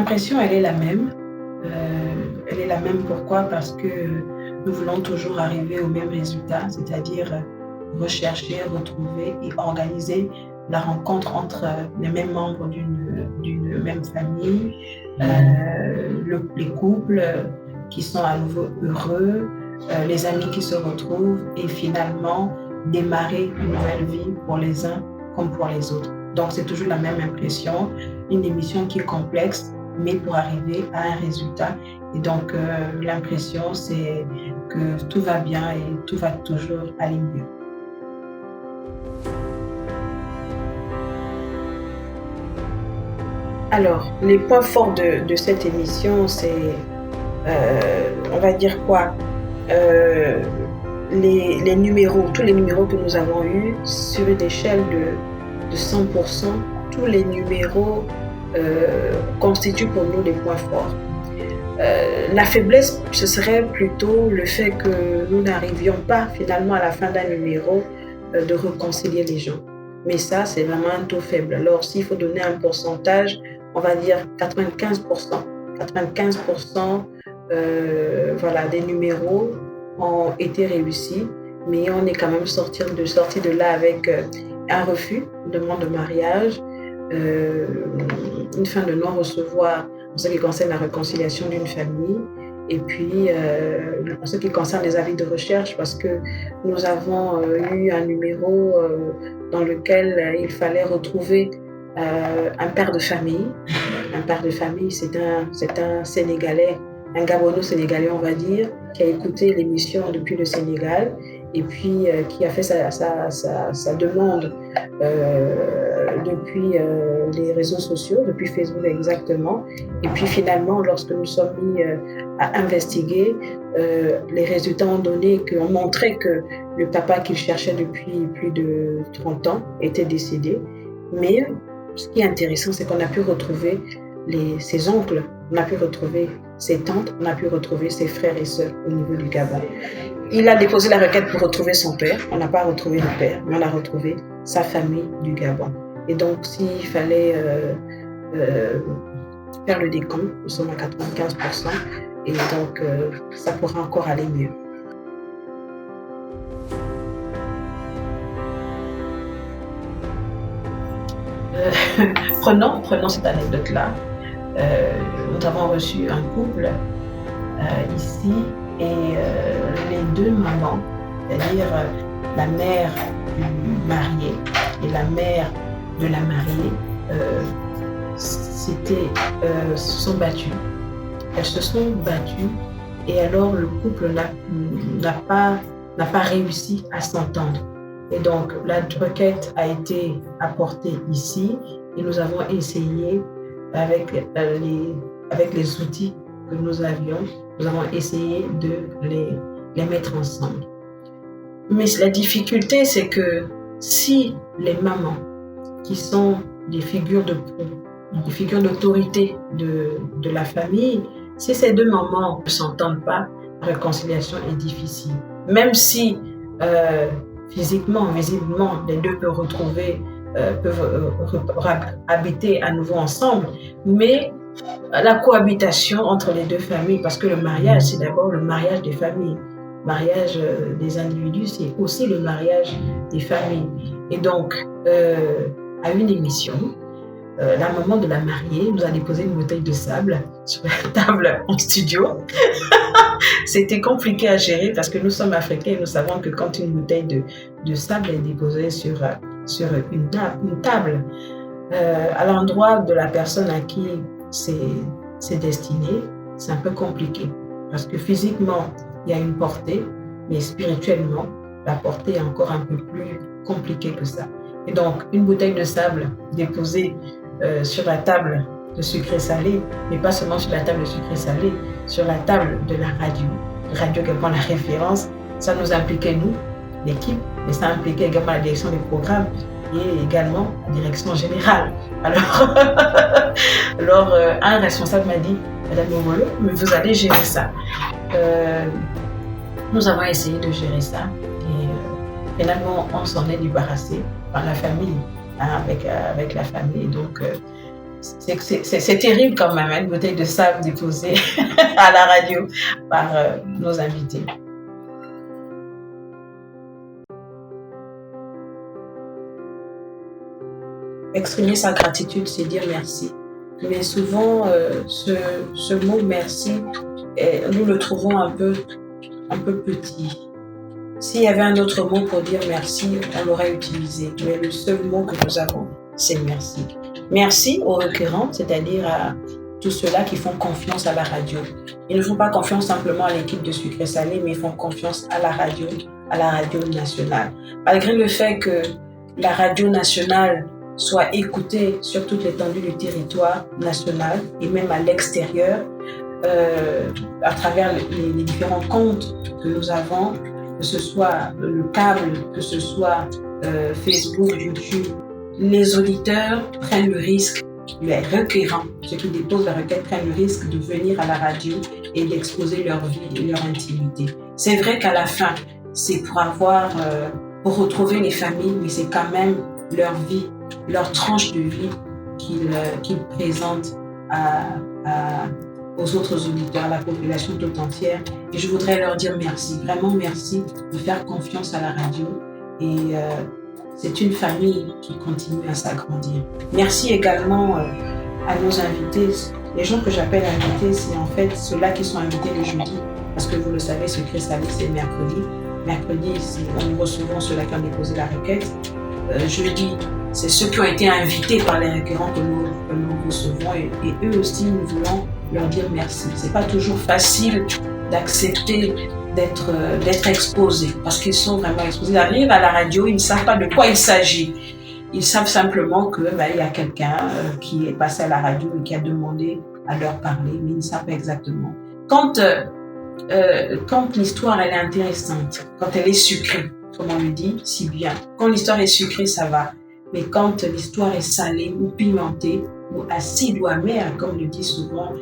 L'impression, elle est la même. Elle est la même pourquoi? Parce que nous voulons toujours arriver au même résultat, c'est-à-dire rechercher, retrouver et organiser la rencontre entre les mêmes membres d'une même famille, les couples qui sont à nouveau heureux, les amis qui se retrouvent et finalement démarrer une nouvelle vie pour les uns comme pour les autres. Donc c'est toujours la même impression, une émission qui est complexe, mais pour arriver à un résultat. Et donc l'impression, c'est que tout va bien et tout va toujours aller mieux. Alors, les points forts de cette émission, c'est, on va dire quoi, les numéros, tous les numéros que nous avons eus sur une échelle de 100%, tous les numéros constituent pour nous des points forts. La faiblesse, ce serait plutôt le fait que nous n'arrivions pas finalement à la fin d'un numéro de réconcilier les gens. Mais ça, c'est vraiment un taux faible. Alors, s'il faut donner un pourcentage, on va dire 95%. 95% voilà, des numéros ont été réussis, mais on est quand même sorti de là avec un refus, une demande de mariage, une fin de non-recevoir en ce qui concerne la réconciliation d'une famille, et puis en ce qui concerne les avis de recherche, parce que nous avons eu un numéro dans lequel il fallait retrouver un père de famille. Un père de famille, c'est un Sénégalais, un Gabono-Sénégalais, on va dire, qui a écouté l'émission depuis le Sénégal et puis qui a fait sa demande depuis les réseaux sociaux, depuis Facebook exactement. Et puis finalement, lorsque nous sommes mis à investiguer, les résultats ont montré que le papa qu'il cherchait depuis plus de 30 ans était décédé. Mais ce qui est intéressant, c'est qu'on a pu retrouver ses oncles, on a pu retrouver ses tantes, on a pu retrouver ses frères et sœurs au niveau du Gabon. Il a déposé la requête pour retrouver son père. On n'a pas retrouvé le père, mais on a retrouvé sa famille du Gabon. Et donc, s'il fallait faire le décompte, nous sommes à 95%, et donc ça pourra encore aller mieux. Prenons cette anecdote-là. Nous avons reçu un couple ici et les deux mamans, c'est-à-dire la mère du marié et la mère de la mariée, se sont battues. Elles se sont battues et alors le couple n'a pas réussi à s'entendre. Et donc la requête a été apportée ici et nous avons essayé avec les outils que nous avions, nous avons essayé de les mettre ensemble. Mais la difficulté, c'est que si les mamans, qui sont des figures d'autorité de la famille, si ces deux mamans ne s'entendent pas, la réconciliation est difficile. Même si physiquement, visiblement, les deux peuvent habiter à nouveau ensemble, mais la cohabitation entre les deux familles, parce que le mariage, c'est d'abord le mariage des familles. Le mariage des individus, c'est aussi le mariage des familles. Et donc, à une émission, la maman de la mariée nous a déposé une bouteille de sable sur la table en studio. C'était compliqué à gérer parce que nous sommes africains et nous savons que quand une bouteille de sable est déposée sur une table, à l'endroit de la personne à qui c'est destiné, c'est un peu compliqué. Parce que physiquement, il y a une portée, mais spirituellement, la portée est encore un peu plus compliquée que ça. Et donc, une bouteille de sable déposée sur la table de sucré salé, mais pas seulement sur la table de sucré salé, sur la table de la Radio Gabon, la référence, ça nous impliquait nous, l'équipe, mais ça impliquait également la direction des programmes et également la direction générale. Alors un responsable m'a dit, Madame Momolo, mais vous allez gérer ça. Nous avons essayé de gérer ça et finalement on s'en est débarrassé par la famille, avec la famille. Donc c'est terrible quand même, hein, une bouteille de sable déposée à la radio par nos invités. Exprimer sa gratitude, c'est dire merci. Mais souvent, ce mot merci, nous le trouvons un peu petit. S'il y avait un autre mot pour dire merci, on l'aurait utilisé. Mais le seul mot que nous avons, c'est merci. Merci aux requérants, c'est-à-dire à tous ceux-là qui font confiance à la radio. Ils ne font pas confiance simplement à l'équipe de Sucré Salé, mais ils font confiance à la radio nationale. Malgré le fait que la radio nationale soit écoutée sur toute l'étendue du territoire national et même à l'extérieur, à travers les différents comptes que nous avons, que ce soit le câble, que ce soit Facebook, YouTube, les auditeurs prennent le risque, les requérants, ceux qui déposent la requête prennent le risque de venir à la radio et d'exposer leur vie et leur intimité. C'est vrai qu'à la fin, c'est pour retrouver les familles, mais c'est quand même leur vie, leur tranche de vie qu'ils présentent aux autres auditeurs, à la population tout entière. Et je voudrais leur dire merci, vraiment merci de faire confiance à la radio. Et c'est une famille qui continue à s'agrandir. Merci également à nos invités. Les gens que j'appelle invités, c'est en fait ceux-là qui sont invités le jeudi. Parce que vous le savez, Sucré Salé, c'est mercredi. Mercredi, nous recevons ceux-là qui ont déposé la requête. Jeudi, c'est ceux qui ont été invités par les requérants que nous recevons. Et eux aussi, nous voulons leur dire merci. C'est pas toujours facile d'accepter d'être exposés parce qu'ils sont vraiment exposés. Ils arrivent à la radio, ils ne savent pas de quoi il s'agit. Ils savent simplement que il y a quelqu'un qui est passé à la radio et qui a demandé à leur parler, mais ils ne savent pas exactement. Quand l'histoire elle est intéressante, quand elle est sucrée, comme on le dit si bien, quand l'histoire est sucrée, ça va. Mais quand l'histoire est salée ou pimentée, ou acide ou amère, comme le disent souvent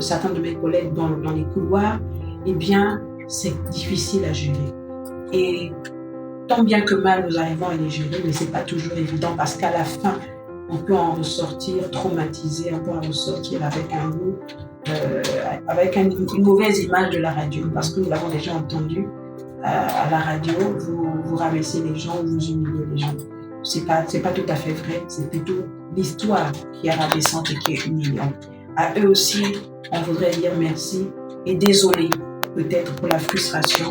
certains de mes collègues dans les couloirs, eh bien, c'est difficile à gérer. Et tant bien que mal, nous arrivons à les gérer, mais c'est pas toujours évident parce qu'à la fin, on peut en ressortir traumatisé, on peut en ressortir avec un goût, avec une mauvaise image de la radio, parce que nous l'avons déjà entendu à la radio, vous rabaissez les gens, vous humiliez les gens. C'est pas tout à fait vrai, c'est plutôt l'histoire qui est rabaissante et qui est humiliante. À eux aussi, on voudrait dire merci et désolé, peut-être pour la frustration,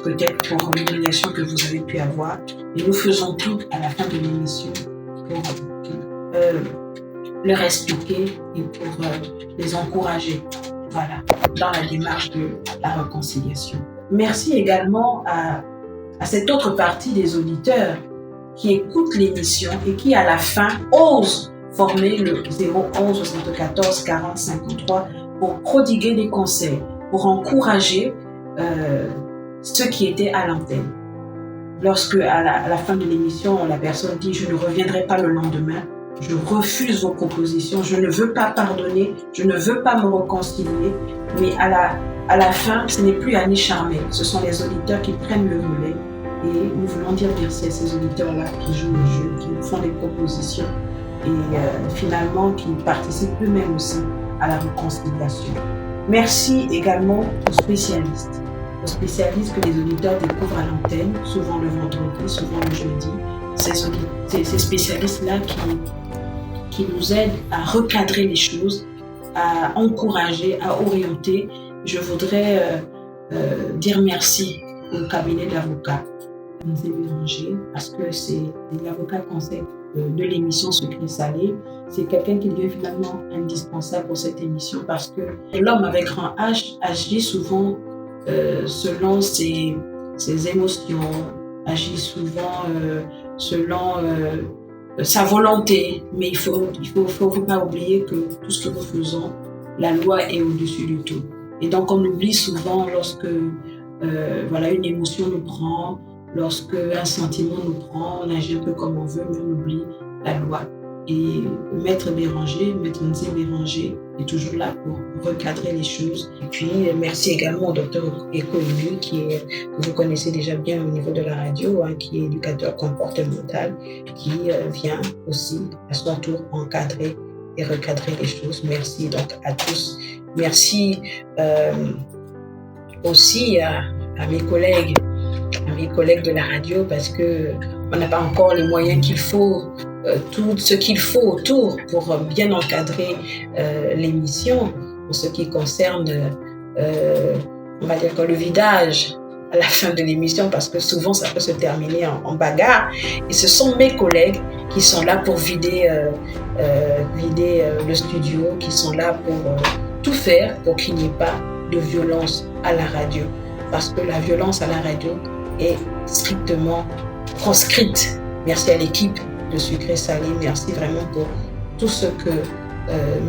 peut-être pour l'humiliation que vous avez pu avoir. Et nous faisons tout à la fin de l'émission pour leur expliquer et pour les encourager, voilà, dans la démarche de la réconciliation. Merci également à cette autre partie des auditeurs qui écoutent l'émission et qui, à la fin, osent former le 011 74 40 53 pour prodiguer des conseils, pour encourager ceux qui étaient à l'antenne. Lorsque, à la fin de l'émission, la personne dit « Je ne reviendrai pas le lendemain, je refuse vos propositions, je ne veux pas pardonner, je ne veux pas me réconcilier », mais à la fin, ce n'est plus Annie Charmet, ce sont les auditeurs qui prennent le relais. Et nous voulons dire merci à ces auditeurs-là qui jouent le jeu, qui nous font des propositions et finalement qui participent eux-mêmes aussi à la réconciliation. Merci également aux spécialistes que les auditeurs découvrent à l'antenne, souvent le vendredi, souvent le jeudi. Ces spécialistes-là qui nous aident à recadrer les choses, à encourager, à orienter. Je voudrais dire merci au cabinet d'avocats. Béranger, parce que c'est l'avocat conseil de l'émission Sucré Salé. C'est quelqu'un qui devient finalement indispensable pour cette émission parce que l'homme avec grand H agit souvent selon ses émotions, agit souvent selon sa volonté. Mais il faut pas oublier que tout ce que nous faisons, la loi est au-dessus du tout. Et donc on oublie souvent lorsque une émotion nous prend, lorsque un sentiment nous prend, on agit un peu comme on veut, mais on oublie la loi. Et Maître Nzé Béranger est toujours là pour recadrer les choses. Et puis, merci également au docteur Ekoulu, que vous connaissez déjà bien au niveau de la radio, qui est éducateur comportemental, qui vient aussi à son tour encadrer et recadrer les choses. Merci donc à tous. Merci aussi à mes collègues de la radio, parce que on n'a pas encore les moyens qu'il faut, tout ce qu'il faut autour pour bien encadrer l'émission en ce qui concerne, on va dire, le vidage à la fin de l'émission, parce que souvent ça peut se terminer en bagarre. Et ce sont mes collègues qui sont là pour vider le studio, qui sont là pour tout faire pour qu'il n'y ait pas de violence à la radio. Parce que la violence à la radio est strictement proscrite. Merci à l'équipe de Sucré Salé, merci vraiment pour tout ce que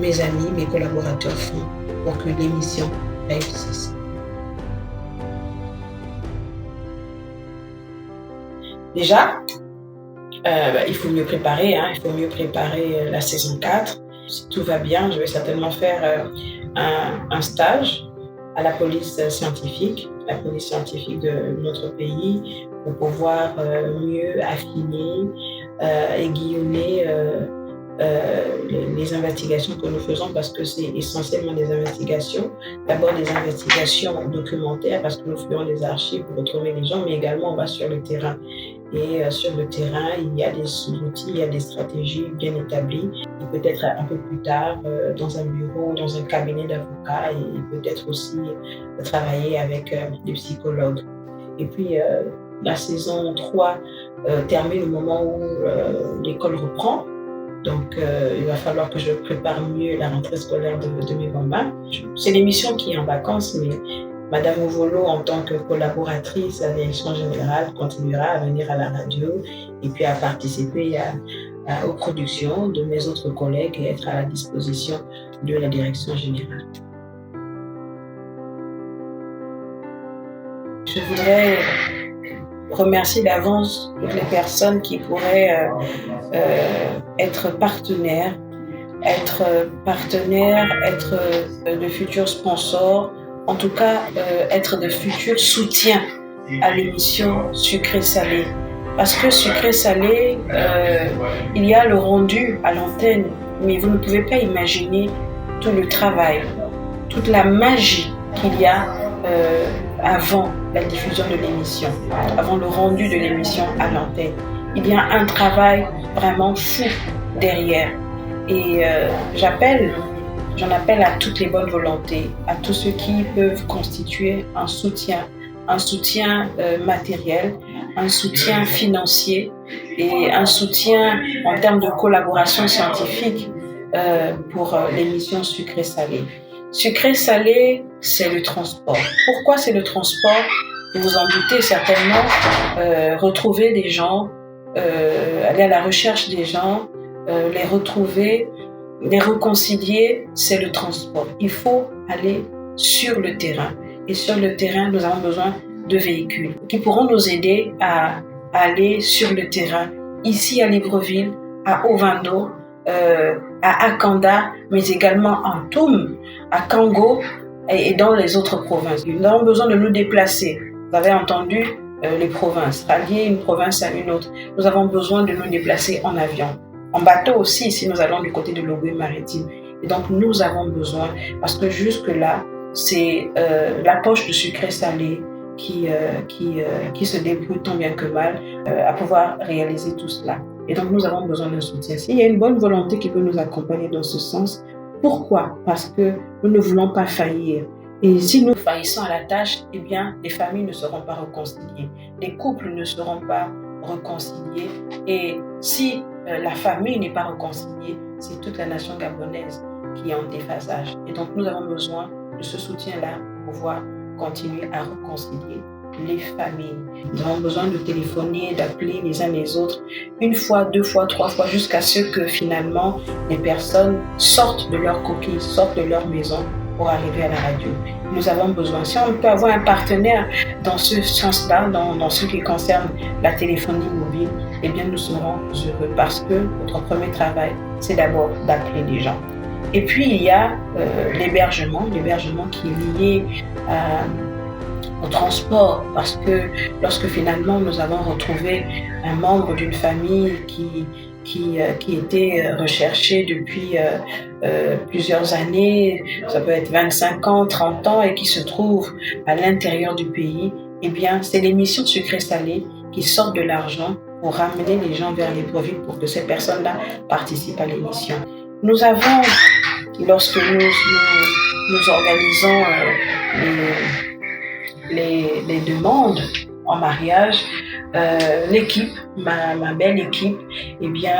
mes amis, mes collaborateurs font pour que l'émission réussisse. Déjà, il faut mieux préparer, il faut mieux préparer la saison 4. Si tout va bien, je vais certainement faire un stage à la police scientifique de notre pays, pour pouvoir mieux affiner, aiguillonner les investigations que nous faisons, parce que c'est essentiellement des investigations. D'abord des investigations documentaires, parce que nous faisons des archives pour retrouver les gens, mais également on va sur le terrain. Et sur le terrain, il y a des outils, il y a des stratégies bien établies. Et peut-être un peu plus tard, dans un bureau, dans un cabinet d'avocats, et peut-être aussi travailler avec des psychologues. Et puis, la saison 3 termine au moment où l'école reprend. Donc, il va falloir que je prépare mieux la rentrée scolaire de mes bambins. C'est l'émission qui est en vacances, mais Madame Ovolo, en tant que collaboratrice à la direction générale, continuera à venir à la radio et puis à participer aux productions de mes autres collègues et être à la disposition de la direction générale. Je voudrais remercier d'avance toutes les personnes qui pourraient être partenaires, être de futurs sponsors, en tout cas être de futurs soutiens à l'émission Sucré Salé. Parce que Sucré Salé, il y a le rendu à l'antenne, mais vous ne pouvez pas imaginer tout le travail, toute la magie qu'il y a avant la diffusion de l'émission, avant le rendu de l'émission à l'antenne. Il y a un travail vraiment fou derrière. Et j'en appelle à toutes les bonnes volontés, à tous ceux qui peuvent constituer un soutien matériel, un soutien financier et un soutien en termes de collaboration scientifique pour l'émission Sucré Salé. Sucré Salé, c'est le transport. Pourquoi c'est le transport? Vous vous en doutez certainement, retrouver des gens, aller à la recherche des gens, les retrouver, les réconcilier, c'est le transport. Il faut aller sur le terrain. Et sur le terrain, nous avons besoin de véhicules qui pourront nous aider à aller sur le terrain, ici à Libreville, à Ovando, à Akanda, mais également en Toum, à Kango et dans les autres provinces. Nous avons besoin de nous déplacer. Vous avez entendu les provinces, rallier une province à une autre. Nous avons besoin de nous déplacer en avion, en bateau aussi, si nous allons du côté de l'Ogooué-Maritime. Et donc, nous avons besoin, parce que jusque-là, c'est la poche de Sucré Salé qui se débrouille tant bien que mal à pouvoir réaliser tout cela. Et donc, nous avons besoin d'un soutien. S'il y a une bonne volonté qui peut nous accompagner dans ce sens, pourquoi? Parce que nous ne voulons pas faillir. Et si nous faillissons à la tâche, eh bien, les familles ne seront pas réconciliées, les couples ne seront pas réconciliés. Et si la famille n'est pas réconciliée, c'est toute la nation gabonaise qui est en déphasage. Et donc, nous avons besoin de ce soutien-là pour pouvoir continuer à réconcilier les familles. Nous avons besoin de téléphoner, d'appeler les uns les autres, une fois, deux fois, trois fois, jusqu'à ce que finalement les personnes sortent de leur coquille, sortent de leur maison pour arriver à la radio. Nous avons besoin, si on peut avoir un partenaire dans ce sens-là, dans ce qui concerne la téléphonie mobile, eh bien nous serons heureux parce que notre premier travail, c'est d'abord d'appeler les gens. Et puis il y a l'hébergement qui est lié au transport, parce que lorsque finalement nous avons retrouvé un membre d'une famille qui qui était recherché depuis plusieurs années, ça peut être 25 ans, 30 ans, et qui se trouve à l'intérieur du pays, eh bien, c'est l'émission Sucré-Salé qui sort de l'argent pour ramener les gens vers Libreville pour que ces personnes-là participent à l'émission. Nous avons, lorsque nous organisons les demandes en mariage, l'équipe, ma belle équipe, eh bien,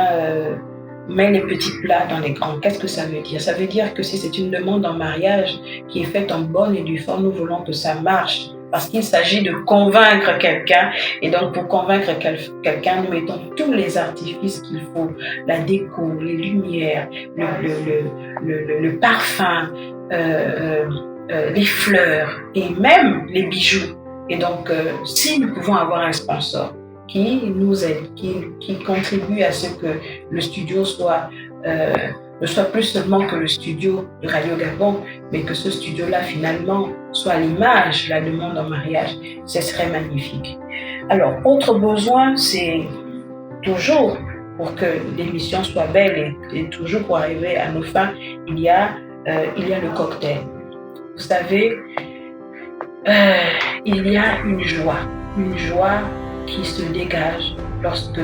met les petits plats dans les grands. Qu'est-ce que ça veut dire? Ça veut dire que si c'est une demande en mariage qui est faite en bonne et due forme, nous voulons que ça marche. Parce qu'il s'agit de convaincre quelqu'un. Et donc, pour convaincre quelqu'un, nous mettons tous les artifices qu'il faut. La déco, les lumières, le parfum, les fleurs et même les bijoux. Et donc, si nous pouvons avoir un sponsor qui nous aide, qui contribue à ce que le studio ne soit plus seulement que le studio de Radio Gabon, mais que ce studio-là, finalement, soit l'image, la demande en mariage, ce serait magnifique. Alors, autre besoin, c'est toujours, pour que l'émission soit belle et toujours pour arriver à nos fins, il y a le cocktail. Vous savez, il y a une joie qui se dégage lorsque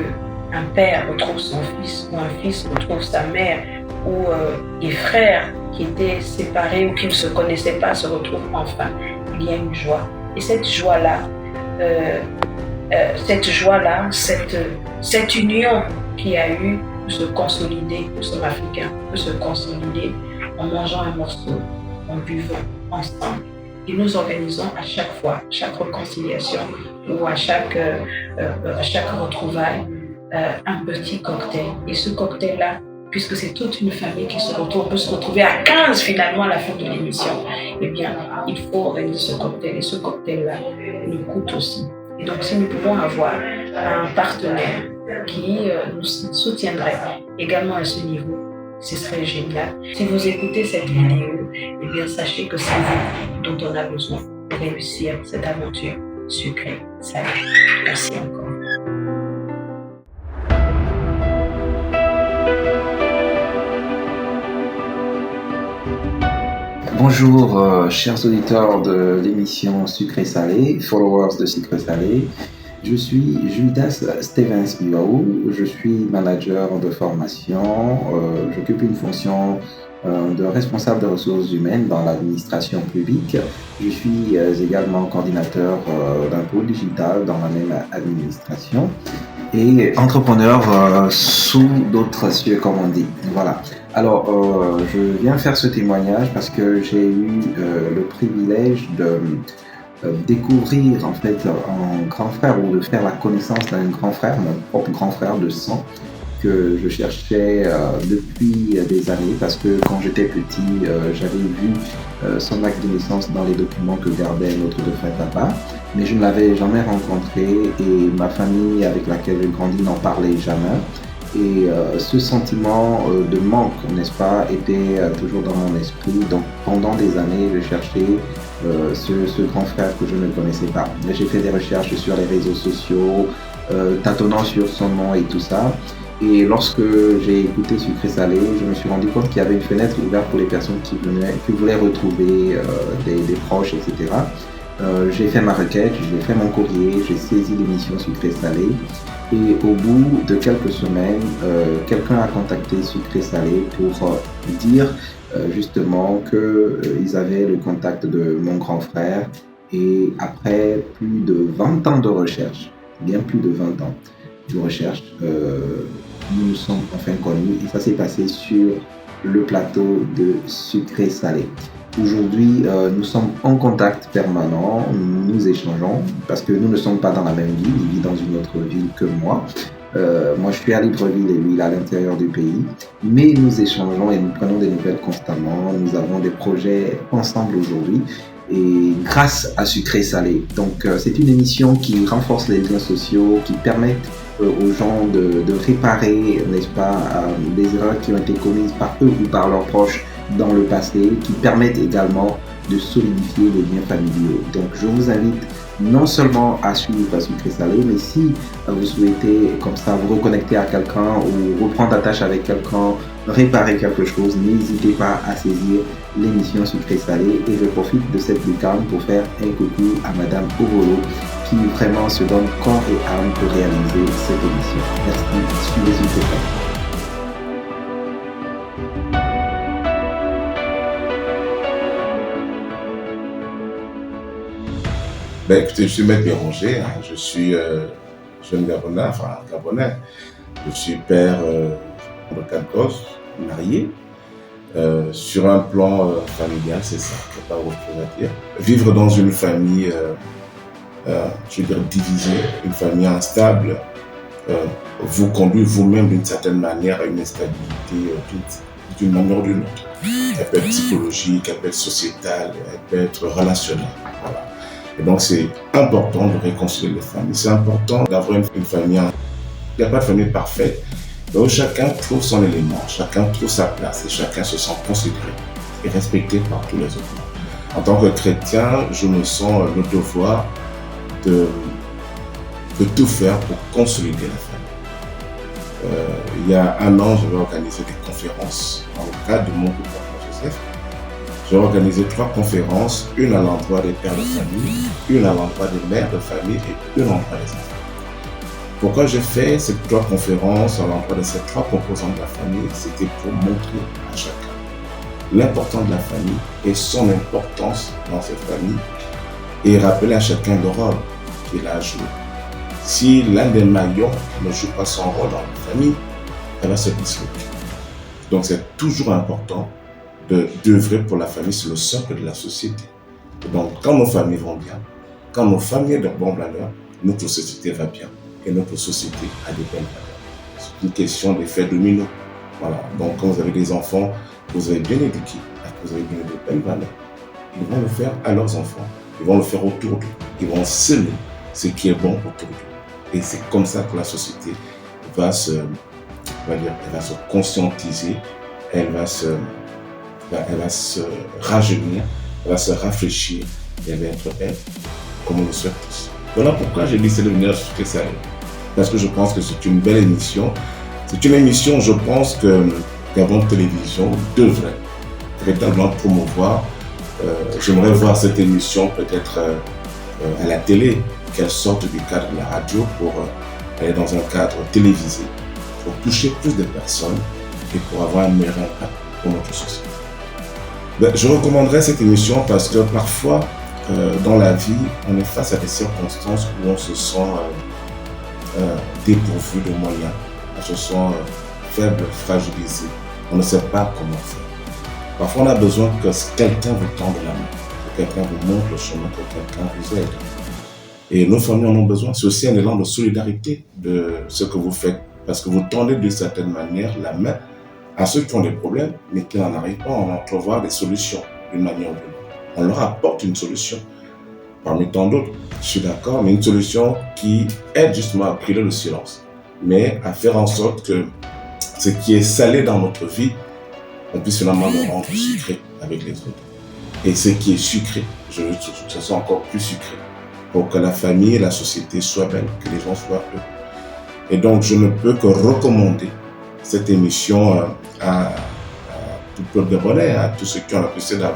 un père retrouve son fils ou un fils retrouve sa mère ou des frères qui étaient séparés ou qui ne se connaissaient pas se retrouvent enfin. Il y a une joie. Et cette joie-là, cette union qui a eu peut se consolider, nous sommes africains, peut se consolider en mangeant un morceau, en buvant ensemble. Et nous organisons à chaque fois, chaque réconciliation ou à chaque retrouvaille, un petit cocktail. Et ce cocktail-là, puisque c'est toute une famille qui se retrouve, peut se retrouver à 15 finalement à la fin de l'émission, eh bien, il faut organiser ce cocktail. Et ce cocktail-là nous coûte aussi. Et donc, si nous pouvons avoir un partenaire qui nous soutiendrait également à ce niveau, ce serait génial. Si vous écoutez cette vidéo, eh bien, sachez que c'est vous dont on a besoin pour réussir cette aventure sucrée. Salut. Merci encore. Bonjour, chers auditeurs de l'émission Sucré-Salé, followers de Sucré-Salé. Je suis Judas Stevens Biwaou, je suis manager de formation, j'occupe une fonction de responsable des ressources humaines dans l'administration publique. Je suis également coordinateur d'un pôle digital dans la même administration et entrepreneur sous d'autres cieux, comme on dit. Voilà. Alors, je viens faire ce témoignage parce que j'ai eu le privilège de découvrir en fait un grand frère ou de faire la connaissance d'un grand frère, mon propre grand frère de sang que je cherchais depuis des années parce que quand j'étais petit, j'avais vu son acte de naissance dans les documents que gardait notre défunt papa, mais je ne l'avais jamais rencontré et ma famille avec laquelle j'ai grandi n'en parlait jamais. Et ce sentiment de manque, n'est-ce pas, était toujours dans mon esprit. Donc pendant des années, je cherchais ce grand frère que je ne connaissais pas. J'ai fait des recherches sur les réseaux sociaux, tâtonnant sur son nom et tout ça. Et lorsque j'ai écouté Sucré-Salé, je me suis rendu compte qu'il y avait une fenêtre ouverte pour les personnes qui voulaient retrouver des proches, etc. J'ai fait ma requête, j'ai fait mon courrier, j'ai saisi l'émission Sucré-Salé. Et au bout de quelques semaines, quelqu'un a contacté Sucré-Salé pour dire justement qu'ils avaient le contact de mon grand frère. Et après plus de 20 ans de recherche, bien plus de 20 ans de recherche, nous nous sommes enfin connus. Et ça s'est passé sur le plateau de Sucré-Salé. Aujourd'hui, nous sommes en contact permanent, nous échangeons parce que nous ne sommes pas dans la même ville, il vit dans une autre ville que moi. Moi, je suis à Libreville et lui, il est à l'intérieur du pays. Mais nous échangeons et nous prenons des nouvelles constamment. Nous avons des projets ensemble aujourd'hui et grâce à Sucré-Salé. Donc, c'est une émission qui renforce les liens sociaux, qui permet aux gens de réparer, n'est-ce pas, des erreurs qui ont été commises par eux ou par leurs proches dans le passé, qui permettent également de solidifier les liens familiaux. Donc je vous invite non seulement à suivre la sucré salé, mais si vous souhaitez comme ça vous reconnecter à quelqu'un ou reprendre attache avec quelqu'un, réparer quelque chose, n'hésitez pas à saisir l'émission sucré salé. Et je profite de cette lucarne pour faire un coucou à Madame Ovolo qui vraiment se donne corps et âme pour réaliser cette émission. Merci, suivez sucré salé. Ben, écoutez, je suis Maître Béranger, hein. Je suis jeune Gabonais, enfin Gabonais. Je suis père de 4 gosses, marié. Sur un plan familial, c'est ça, il n'y a pas autre chose à dire. Vivre dans une famille, je veux dire divisée, une famille instable, vous conduit vous-même d'une certaine manière à une instabilité d'une manière ou d'une autre. Elle peut être psychologique, elle peut être sociétale, elle peut être relationnelle. Voilà. Et donc, c'est important de réconcilier les familles. C'est important d'avoir une famille. Il n'y a pas de famille parfaite. Donc, chacun trouve son élément, chacun trouve sa place et chacun se sent considéré et respecté par tous les autres. En tant que chrétien, je me sens le devoir de tout faire pour consolider la famille. Il y a un an, j'avais organisé des conférences dans le cadre de mon groupe Joseph. J'ai organisé 3 conférences, une à l'endroit des pères de famille, une à l'endroit des mères de famille et une à l'endroit des enfants. Pourquoi j'ai fait ces 3 conférences à l'endroit de ces 3 composants de la famille? C'était pour montrer à chacun l'importance de la famille et son importance dans cette famille et rappeler à chacun le rôle qu'il a joué. Si l'un des maillons ne joue pas son rôle dans la famille, elle va se disloquer. Donc c'est toujours important d'œuvrer pour la famille, c'est le socle de la société. Et donc, quand nos familles vont bien, quand nos familles ont de bons valeurs, notre société va bien et notre société a de belles valeurs. C'est une question d'effet domino. Voilà. Donc, quand vous avez des enfants, vous avez bien éduqués, vous avez bien de belles valeurs, ils vont le faire à leurs enfants, ils vont le faire autour d'eux, ils vont semer ce qui est bon autour d'eux. Et c'est comme ça que la société va se conscientiser, elle va se rajeunir, elle va se rafraîchir et elle va être belle, comme on le souhaite tous. Voilà pourquoi j'ai décidé de venir sucré salé. Parce que je pense que c'est une belle émission. C'est une émission, je pense, que Gabon Télévision devrait véritablement promouvoir. J'aimerais voir cette émission peut-être à la télé, qu'elle sorte du cadre de la radio pour aller dans un cadre télévisé, pour toucher plus de personnes et pour avoir un meilleur impact pour notre société. Je recommanderais cette émission parce que parfois, dans la vie, on est face à des circonstances où on se sent dépourvu de moyens, on se sent faible, fragilisé, on ne sait pas comment faire. Parfois, on a besoin que quelqu'un vous tende la main, que quelqu'un vous montre le chemin, que quelqu'un vous aide. Et nos familles en ont besoin. C'est aussi un élan de solidarité de ce que vous faites, parce que vous tendez d'une certaine manière la main à ceux qui ont des problèmes, mais qui n'en arrivent pas à en entrevoir des solutions d'une manière ou d'une autre. On leur apporte une solution, parmi tant d'autres, je suis d'accord, mais une solution qui aide justement à briser le silence, mais à faire en sorte que ce qui est salé dans notre vie, on puisse finalement le rendre sucré avec les autres. Et ce qui est sucré, je veux que ce soit encore plus sucré, pour que la famille et la société soient belles, que les gens soient heureux. Et donc, je ne peux que recommander cette émission à tout le peuple gabonais, à tous ceux qui ont la possibilité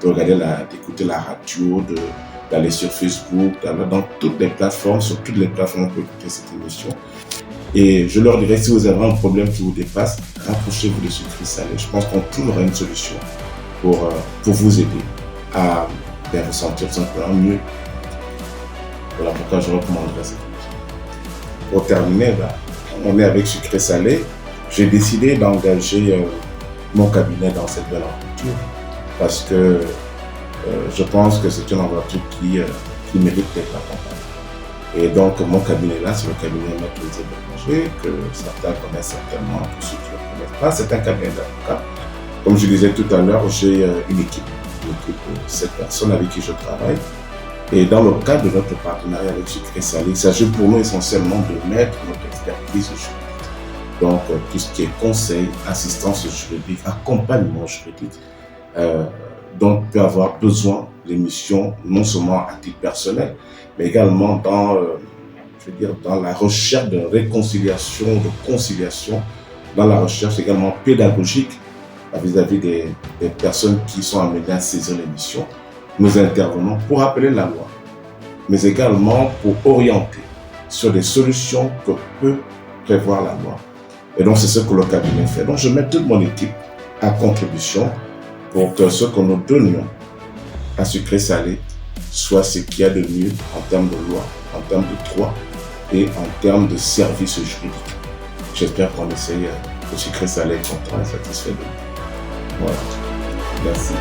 de regarder, d'écouter la radio, d'aller sur Facebook, dans toutes les plateformes, sur toutes les plateformes pour écouter cette émission. Et je leur dirais, si vous avez un problème qui vous dépasse, rapprochez-vous de sucré salé. Je pense qu'on trouvera une solution pour vous aider à vous sentir simplement mieux. Voilà pourquoi je recommanderais cette émission. Pour terminer, on est avec sucré salé. J'ai décidé d'engager mon cabinet dans cette belle aventure parce que je pense que c'est une aventure qui mérite d'être accompagnée. Et donc, mon cabinet là, c'est le cabinet Maître Béranger, que certains connaissent certainement, pour ceux qui ne le connaissent pas. C'est un cabinet d'avocats. Comme je disais tout à l'heure, j'ai une équipe de 7 personnes avec qui je travaille. Et dans le cadre de notre partenariat avec Sucré Salé, il s'agit pour nous essentiellement de mettre notre expertise juridique. Donc, tout ce qui est conseil, assistance juridique, accompagnement juridique, dont peut avoir besoin l'émission, non seulement à titre personnel, mais également dans la recherche de réconciliation, de conciliation, dans la recherche également pédagogique vis-à-vis des personnes qui sont amenées à saisir l'émission. Nous intervenons pour appeler la loi, mais également pour orienter sur des solutions que peut prévoir la loi. Et donc, c'est ce que le cabinet fait. Donc, je mets toute mon équipe à contribution pour que ce que nous donnions à sucré-salé soit ce qu'il y a de mieux en termes de loi, en termes de droit et en termes de services juridiques. J'espère qu'on essaye de sucré-salé content et satisfait de nous. Voilà. Merci.